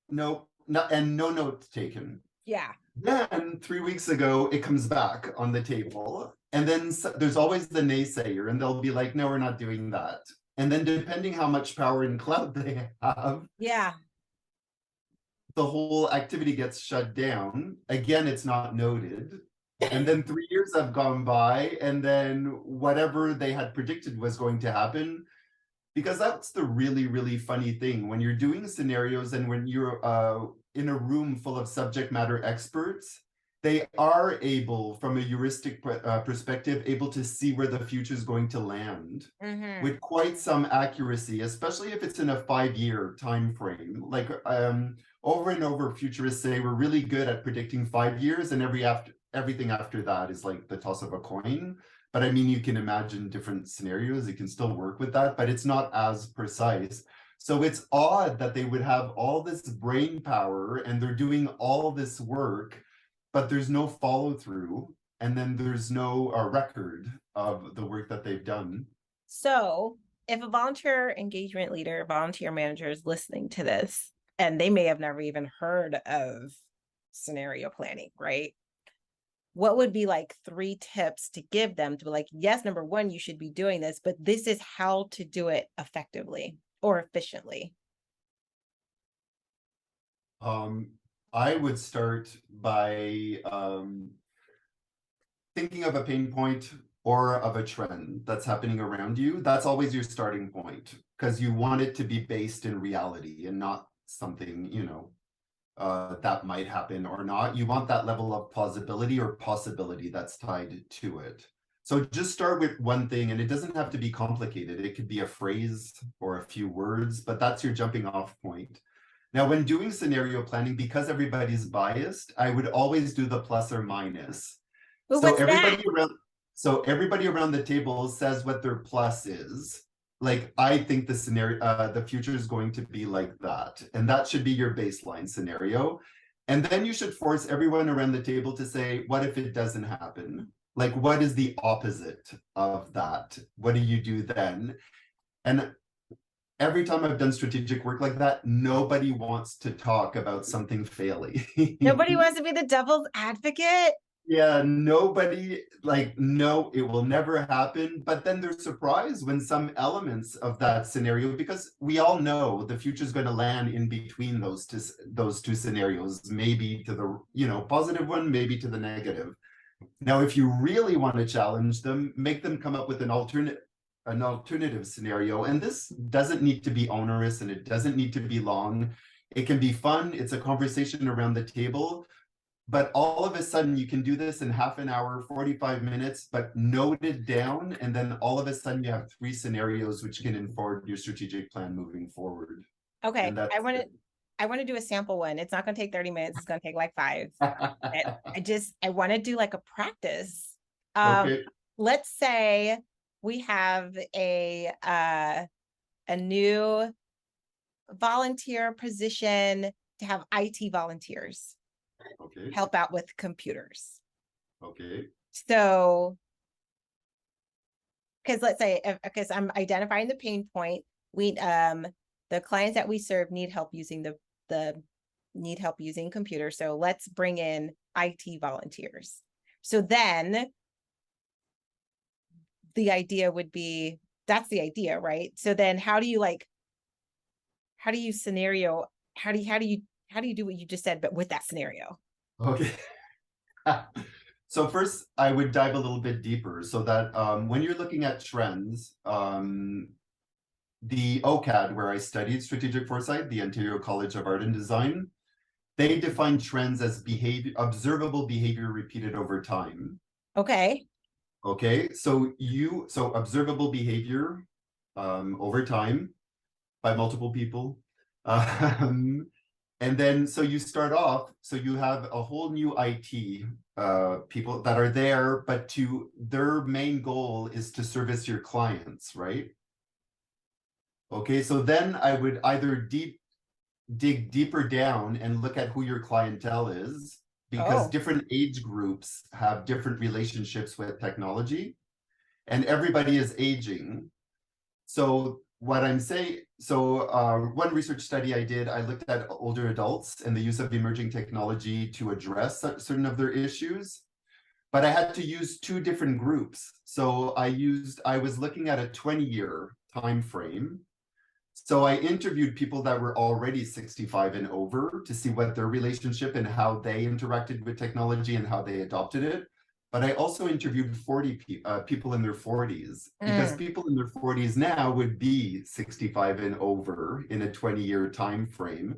No. And no notes taken. Yeah. Then 3 weeks ago, it comes back on the table. And then there's always the naysayer, and they'll be like, no, we're not doing that. And then depending how much power and clout they have, yeah, the whole activity gets shut down. Again, it's not noted. And then 3 years have gone by, and then whatever they had predicted was going to happen. Because that's the really, really funny thing. When you're doing scenarios and when you're in a room full of subject matter experts, they are able, from a heuristic perspective, able to see where the future is going to land with quite some accuracy, especially if it's in a 5-year time frame. Like over and over, futurists say we're really good at predicting 5 years, and everything after that is like the toss of a coin. But I mean, you can imagine different scenarios. You can still work with that, but it's not as precise. So it's odd that they would have all this brain power and they're doing all this work, but there's no follow through. And then there's no record of the work that they've done. So if a volunteer engagement leader, volunteer manager is listening to this, and they may have never even heard of scenario planning, right? What would be like 3 tips to give them to be like, yes, number 1, you should be doing this, but this is how to do it effectively or efficiently? I would start by thinking of a pain point or of a trend that's happening around you. That's always your starting point, because you want it to be based in reality and not something, that might happen or not. You want that level of plausibility or possibility that's tied to it. So just start with one thing, and it doesn't have to be complicated. It could be a phrase or a few words, but that's your jumping off point. Now, when doing scenario planning, because everybody's biased, I would always do the plus or minus. Well, So what's that? everybody around the table says what their plus is. Like, I think the scenario, the future is going to be like that, and that should be your baseline scenario. And then you should force everyone around the table to say, what if it doesn't happen? Like, what is the opposite of that? What do you do then? And every time I've done strategic work like that, nobody wants to talk about something failing. Nobody wants to be the devil's advocate. Yeah, nobody, like, no, it will never happen. But then they're surprised when some elements of that scenario, because we all know the future is going to land in between those two scenarios, maybe to the positive one, maybe to the negative. Now, if you really want to challenge them, make them come up with an alternative scenario. And this doesn't need to be onerous, and it doesn't need to be long. It can be fun. It's a conversation around the table. But all of a sudden, you can do this in half an hour, 45 minutes, but note it down. And then all of a sudden, you have 3 scenarios which can inform your strategic plan moving forward. Okay, I want to do a sample one. It's not going to take 30 minutes. It's going to take like 5. I want to do like a practice. Okay. Let's say we have a new volunteer position to have IT volunteers. Okay. Help out with computers. Okay. So, because let's say, because I'm identifying the pain point, the clients that we serve need help using need help using computers. So let's bring in IT volunteers. So then the idea would be, that's the idea, right? So then how do you do what you just said, but with that scenario? Okay. So first, I would dive a little bit deeper so that when you're looking at trends, the OCAD, where I studied strategic foresight, the Ontario College of Art and Design, they define trends as observable behavior repeated over time. Okay. Okay, so observable behavior over time by multiple people. And then, so you start off, so you have a whole new IT people that are there, but their main goal is to service your clients, right? Okay, so then I would either dig deeper down and look at who your clientele is, because different age groups have different relationships with technology, and everybody is aging. So what I'm saying, one research study I did, I looked at older adults and the use of emerging technology to address certain of their issues, but I had to use 2 different groups. So I was looking at a 20-year time frame. So I interviewed people that were already 65 and over to see what their relationship and how they interacted with technology and how they adopted it. But I also interviewed 40 people in their 40s, because people in their 40s now would be 65 and over in a 20-year time frame.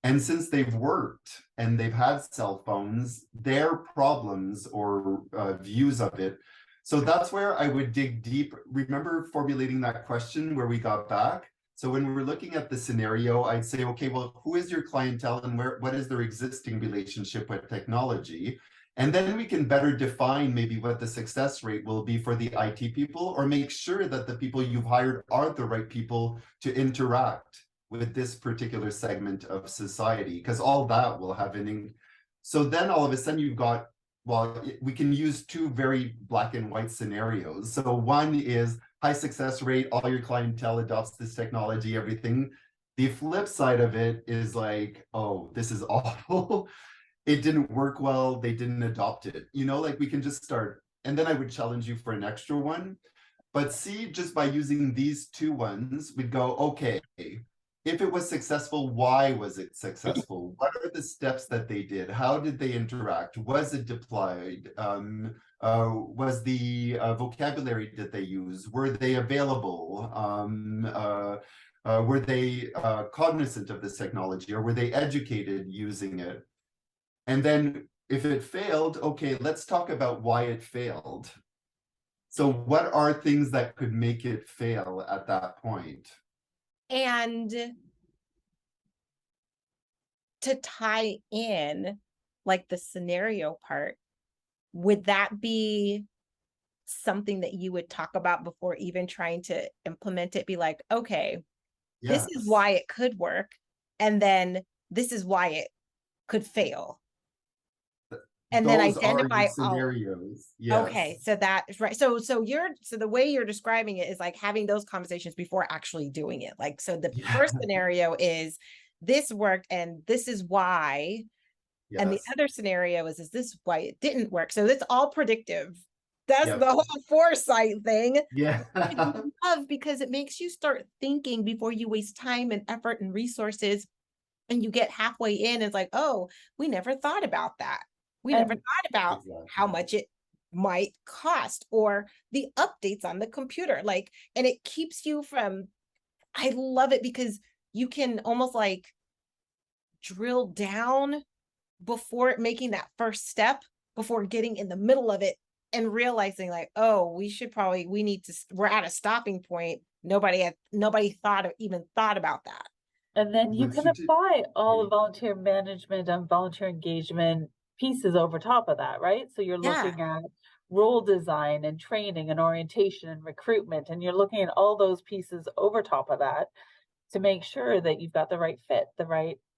And since they've worked and they've had cell phones, their problems or views of it. So that's where I would dig deep. Remember formulating that question where we got back? So when we were looking at the scenario, I'd say, okay, well, who is your clientele and what is their existing relationship with technology? And then we can better define maybe what the success rate will be for the IT people, or make sure that the people you've hired are the right people to interact with this particular segment of society, because all that will have so then all of a sudden you've got, well, we can use 2 very black and white scenarios. So one is high success rate, all your clientele adopts this technology, everything. The flip side of it is like, oh, this is awful. It didn't work well. They didn't adopt it. Like, we can just start. And then I would challenge you for an extra one. But see, just by using these 2 ones, we'd go, okay, if it was successful, why was it successful? What are the steps that they did? How did they interact? Was it deployed? Was the vocabulary that they use? Were they available? Were they cognizant of this technology, or were they educated using it? And then if it failed, okay, let's talk about why it failed. So what are things that could make it fail at that point? And to tie in like the scenario part, would that be something that you would talk about before even trying to implement it? Be like, okay, this is Yes. why it could work, and then this is why it could fail. And then Those are your identify all. scenarios. Okay, Yes. so that is right. So the way you're describing it is like having those conversations before actually doing it. Like, so the Yeah. first scenario is this worked and this is why. And the Yes. other scenario is this why it didn't work? So it's all predictive. That's Yep. the whole foresight thing. Yeah. I love, because it makes you start thinking before you waste time and effort and resources. And you get halfway in, it's like, oh, we never thought about that. We never And thought about how much it might cost, or the updates on the computer. Like, and it keeps you from, I love it because you can almost like drill down before making that first step, before getting in the middle of it and realizing like, oh, we need to, we're at a stopping point. Nobody even thought about that. And then you With can strate- apply all the volunteer management and volunteer engagement pieces over top of that, right? So you're Yeah. looking at role design and training and orientation and recruitment, and you're looking at all those pieces over top of that to make sure that you've got the right fit,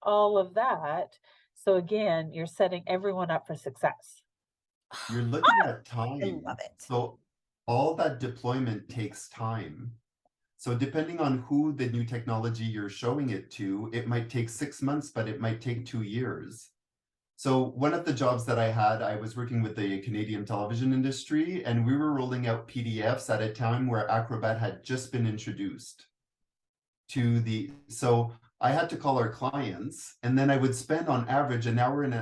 all of that. So again, you're setting everyone up for success. You're looking at I time. love it. So all that deployment takes time. So depending on who the new technology you're showing it to, it might take 6 months, but it might take 2 years. So one of the jobs that I had, I was working with the Canadian television industry, and we were rolling out PDFs at a time where Acrobat had just been introduced to so I had to call our clients, and then I would spend on average an hour and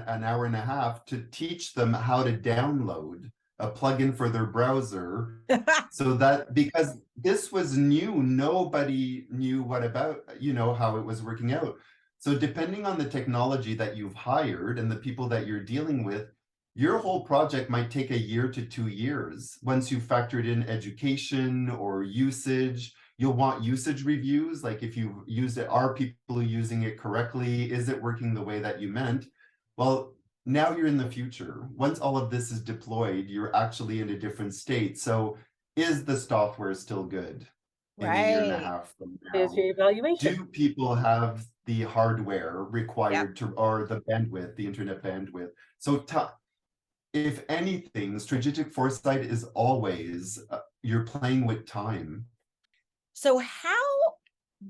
a half to teach them how to download a plugin for their browser. So that, because this was new, nobody knew how it was working out. So depending on the technology that you've hired and the people that you're dealing with, your whole project might take 1 year to 2 years. Once you've factored in education or usage, you'll want usage reviews. Like, if you used it, are people using it correctly? Is it working the way that you meant? Well, now you're in the future. Once all of this is deployed, you're actually in a different state. So is the software still good in 1.5 years from now? There's your evaluation. Do people have the hardware required or the bandwidth, the internet bandwidth? So if anything, strategic foresight is always, you're playing with time. So how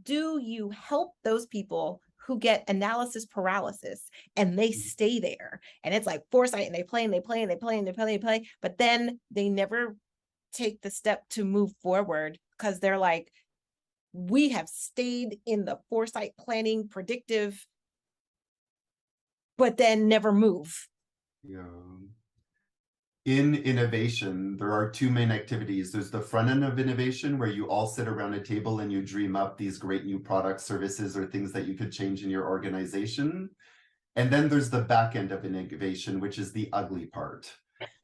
do you help those people who get analysis paralysis and they stay there, and it's like foresight, and they play and they play and they play and they play and they play, but then they never take the step to move forward because they're like, we have stayed in the foresight, planning, predictive, but then never move? Yeah. In innovation, there are 2 main activities. There's the front end of innovation, where you all sit around a table and you dream up these great new products, services, or things that you could change in your organization. And then there's the back end of innovation, which is the ugly part.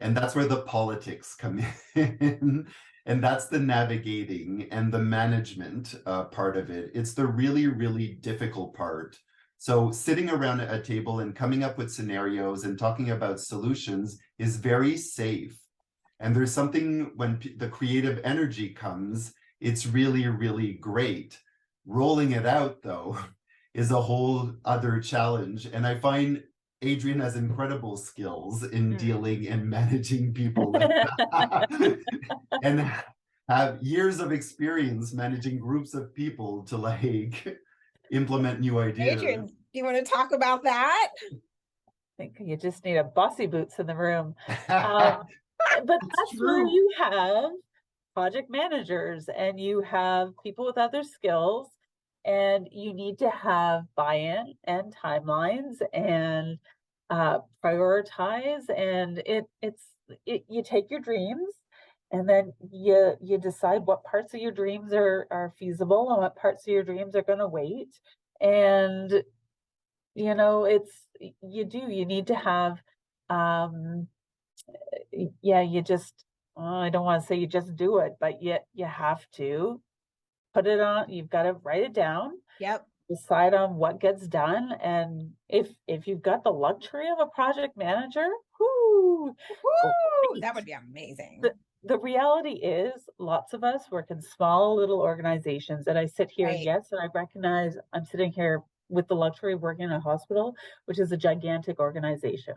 And that's where the politics come in. And that's the navigating and the management part of it. It's the really, really difficult part. So sitting around a table and coming up with scenarios and talking about solutions is very safe. And there's something, when the creative energy comes, it's really, really great. Rolling it out, though, is a whole other challenge. And I find Adriane has incredible skills in dealing and managing people with that. And have years of experience managing groups of people to like implement new ideas. Adriane, do you want to talk about that? I think you just need a bossy boots in the room. But that's where you have project managers and you have people with other skills, and you need to have buy-in and timelines and prioritize. And you take your dreams, and then you decide what parts of your dreams are feasible and what parts of your dreams are going to wait. And you need to have you just I don't want to say you just do it, but yet you have to put it on, you've got to write it down, Yep. decide on what gets done. And if you've got the luxury of a project manager, whoo, Woo! great. That would be amazing. The reality is lots of us work in small little organizations, and I sit here, Right. yes, and I recognize I'm sitting here with the luxury of working in a hospital, which is a gigantic organization.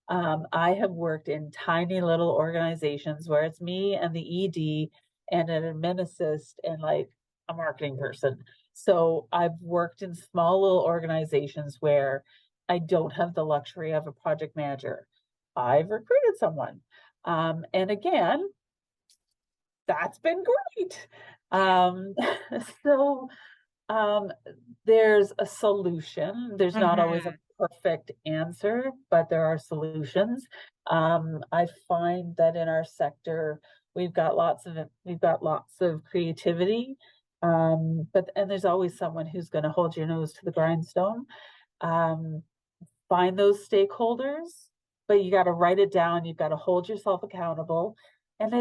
I have worked in tiny little organizations where it's me and the ED and an admin assist and like a marketing person. So I've worked in small little organizations where I don't have the luxury of a project manager. I've recruited someone. And again, that's been great. So there's a solution. There's not always a perfect answer, but there are solutions. I find that in our sector, we've got lots of creativity. But there's always someone who's going to hold your nose to the grindstone. Find those stakeholders, but you got to write it down. You've got to hold yourself accountable. And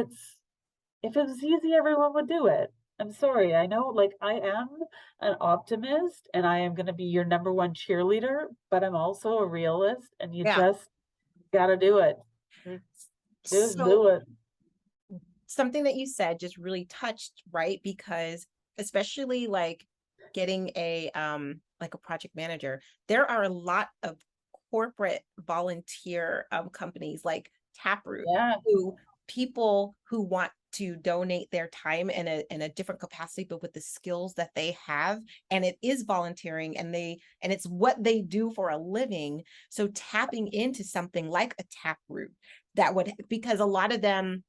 if it was easy, everyone would do it. I'm sorry. I know, like, I am an optimist and I am going to be your number one cheerleader, but I'm also a realist, and you just got to do it. Just do it. Something that you said just really touched, right? Because especially like getting a project manager, there are a lot of corporate volunteer companies like Taproot, who people who want to donate their time in a different capacity, but with the skills that they have, and it is volunteering, and it's what they do for a living. So tapping into something like a Taproot that would, because a lot of them,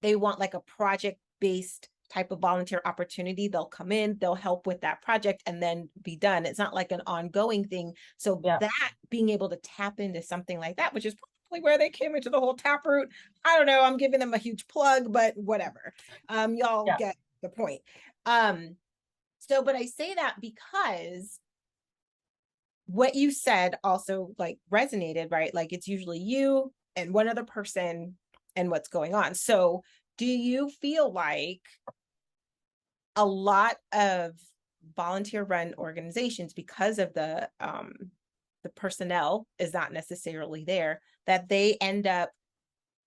they want like a project-based type of volunteer opportunity. They'll come in, they'll help with that project and then be done. It's not like an ongoing thing. So that being able to tap into something like that, which is probably where they came into the whole Taproot. I don't know, I'm giving them a huge plug, but whatever. Y'all get the point. But I say that because what you said also like resonated, right? Like it's usually you and one other person and what's going on. So do you feel like a lot of volunteer run organizations, because of the personnel is not necessarily there, that they end up,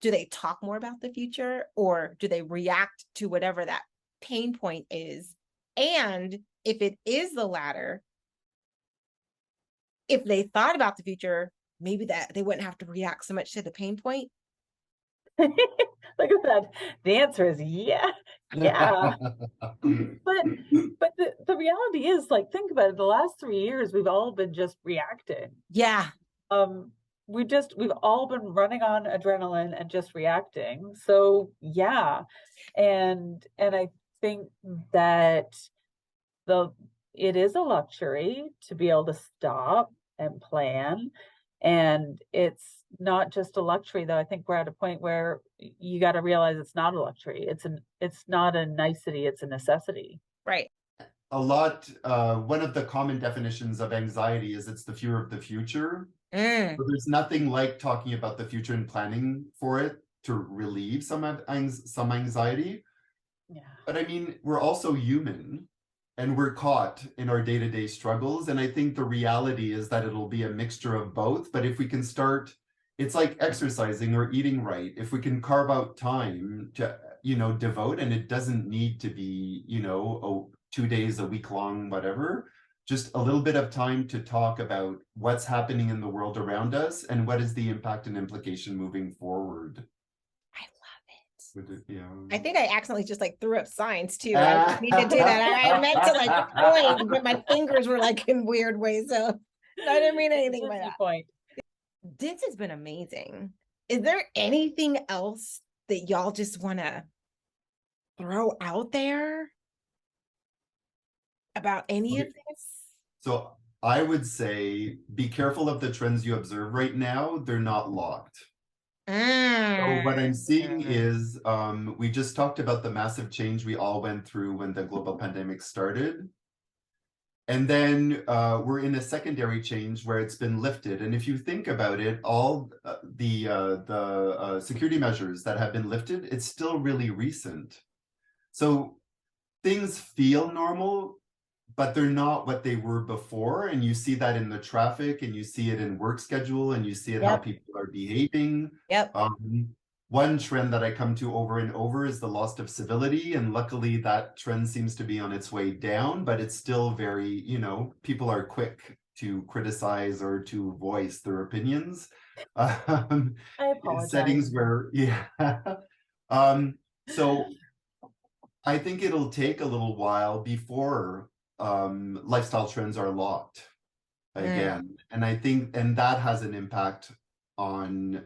do they talk more about the future, or do they react to whatever that pain point is? And if it is the latter, if they thought about the future, maybe that they wouldn't have to react so much to the pain point. Look at that. The answer is yeah. But the reality is, like, think about it. The last 3 years, we've all been just reacting. Yeah. We've all been running on adrenaline and just reacting. So yeah. And I think that it is a luxury to be able to stop and plan. And it's not just a luxury, though. I think we're at a point where you got to realize it's not a luxury. It's not a nicety, it's a necessity. Right. A lot, one of the common definitions of anxiety is it's the fear of the future. But there's nothing like talking about the future and planning for it to relieve some anxiety. Yeah. But I mean, we're also human. And we're caught in our day-to-day struggles. And I think the reality is that it'll be a mixture of both. But if we can start, it's like exercising or eating right. If we can carve out time to, devote, and it doesn't need to be, 2 days, a week long, whatever, just a little bit of time to talk about what's happening in the world around us and what is the impact and implication moving forward. I think I accidentally just like threw up signs too. I need to do that. I meant to like point, but my fingers were like in weird ways. So I didn't mean anything by that point. This has been amazing. Is there anything else that y'all just want to throw out there about any of this? So I would say be careful of the trends you observe right now. They're not locked. So what I'm seeing is we just talked about the massive change we all went through when the global pandemic started. And then we're in a secondary change where it's been lifted. And if you think about it, all the security measures that have been lifted, it's still really recent. So things feel normal, but they're not what they were before. And you see that in the traffic, and you see it in work schedule, and you see it how people are behaving. Yep. One trend that I come to over and over is the loss of civility. And luckily that trend seems to be on its way down, but it's still very, you know, people are quick to criticize or to voice their opinions. I apologize. In settings where, so I think it'll take a little while before lifestyle trends are locked again. And I think, and that has an impact on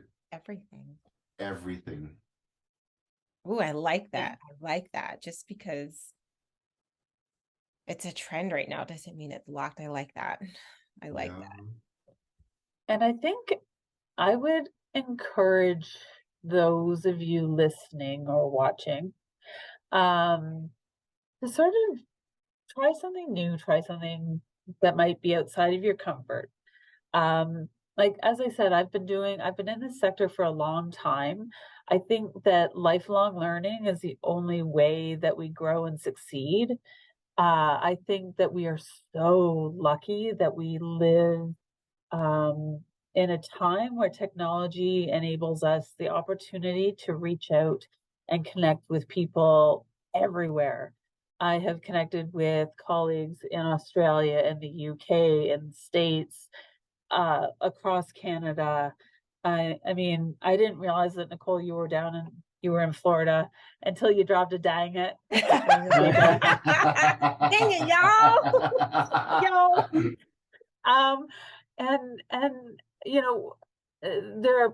everything. Oh, I like that. I like that. Just because it's a trend right now doesn't mean it's locked. I like that. I like that. And I think I would encourage those of you listening or watching to sort of try something new, try something that might be outside of your comfort. Like, as I said, I've been in this sector for a long time. I think that lifelong learning is the only way that we grow and succeed. I think that we are so lucky that we live in a time where technology enables us the opportunity to reach out and connect with people everywhere. I have connected with colleagues in Australia and the UK and the States, across Canada. I mean, I didn't realize that, Nicole, you were in Florida until you dropped a dang it. Dang it, y'all. And you know, there are,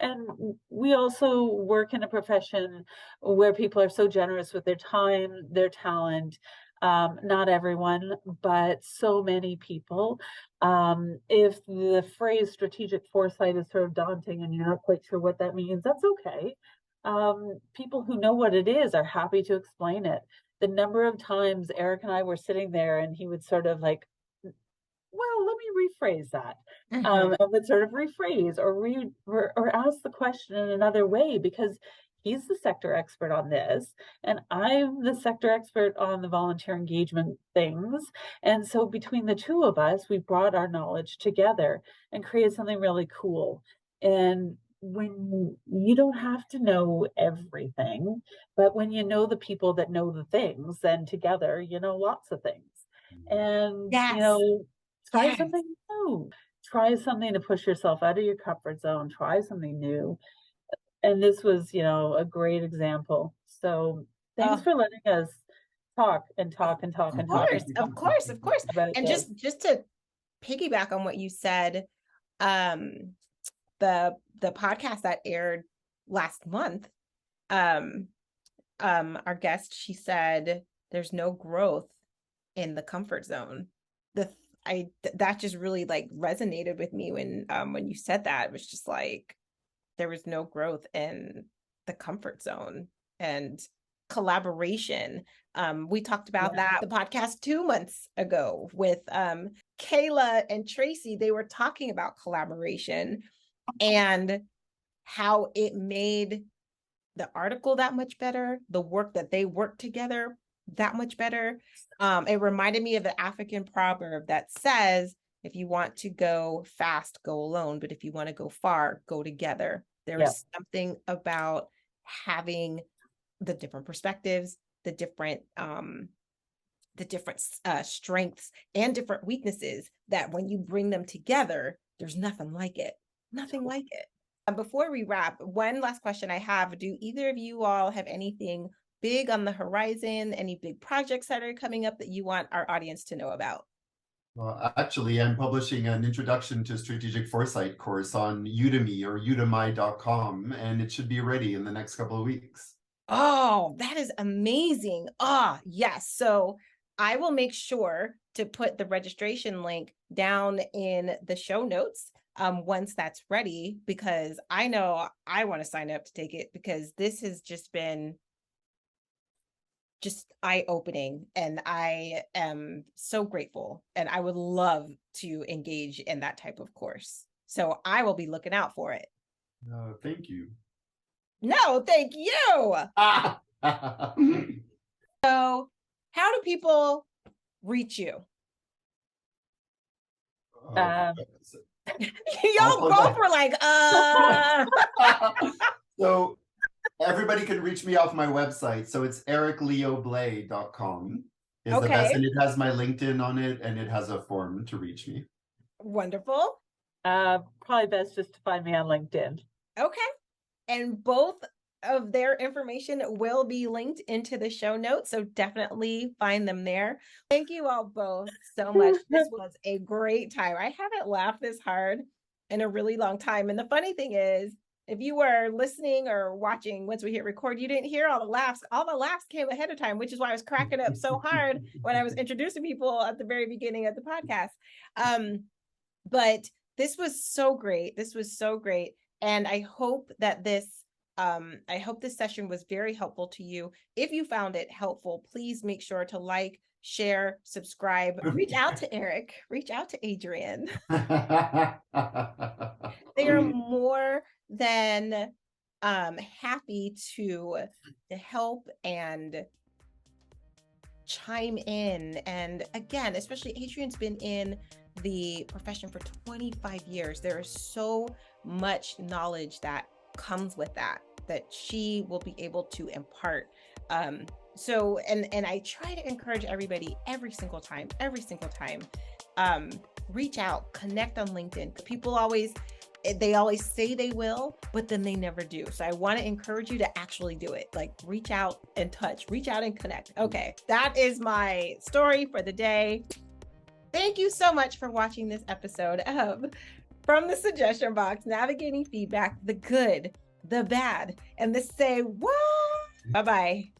and we also work in a profession where people are so generous with their time, their talent. Not everyone, but so many people. If the phrase strategic foresight is sort of daunting and you're not quite sure what that means, that's okay. People who know what it is are happy to explain it. The number of times Eric and I were sitting there and he would sort of like, well, let me rephrase that. And would sort of rephrase or ask the question in another way, because he's the sector expert on this, and I'm the sector expert on the volunteer engagement things. And so between the two of us, we brought our knowledge together and created something really cool. And when you don't have to know everything, but when you know the people that know the things, then together, you know lots of things. And, you know, try something new. Try something to push yourself out of your comfort zone. Try something new. And this was, you know, a great example. So thanks for letting us talk and talk and talk and talk. Of course. And just to piggyback on what you said, the podcast that aired last month, our guest, she said there's no growth in the comfort zone. That just really like resonated with me when you said that. It was just like there was no growth in the comfort zone and collaboration. We talked about that the podcast 2 months ago with Kayla and Tracy. They were talking about collaboration and how it made the article that much better, the work that they worked together that much better. It reminded me of the African proverb that says, if you want to go fast, go alone. But if you want to go far, go together. There is something about having the different perspectives, the different strengths and different weaknesses, that when you bring them together, there's nothing like it. Nothing like it. Before we wrap, one last question I have. Do either of you all have anything big on the horizon, any big projects that are coming up that you want our audience to know about? Well, actually, I'm publishing an Introduction to Strategic Foresight course on Udemy or udemy.com, and it should be ready in the next couple of weeks. Oh, that is amazing. Oh, yes. So I will make sure to put the registration link down in the show notes once that's ready, because I know I want to sign up to take it, because this has just been just eye-opening, and I am so grateful, and I would love to engage in that type of course. So I will be looking out for it. Thank you. No, thank you. So how do people reach you? Y'all both were like, So everybody can reach me off my website. So it's ericleoblay.com is the best, and it has my LinkedIn on it, and it has a form to reach me. Wonderful. Probably best just to find me on LinkedIn. Okay. And both of their information will be linked into the show notes, so definitely find them there. Thank you all both so much. This was a great time. I haven't laughed this hard in a really long time. And the funny thing is, if you were listening or watching once we hit record, you didn't hear all the laughs. All the laughs came ahead of time, which is why I was cracking up so hard when I was introducing people at the very beginning of the podcast. But this was so great. This was so great. And I hope that this session was very helpful to you. If you found it helpful, please make sure to like, share, subscribe, reach out to Eric, reach out to Adriane. They are more than happy to help and chime in. And again, especially Adriane's been in the profession for 25 years. There is so much knowledge that comes with that she will be able to impart. So I try to encourage everybody every single time, reach out, connect on LinkedIn. People always say they will, but then they never do. So I want to encourage you to actually do it. Like, reach out and touch, reach out and connect. Okay, that is my story for the day. Thank you so much for watching this episode of From the Suggestion Box, navigating feedback, the good, the bad, and the say what? Bye-bye.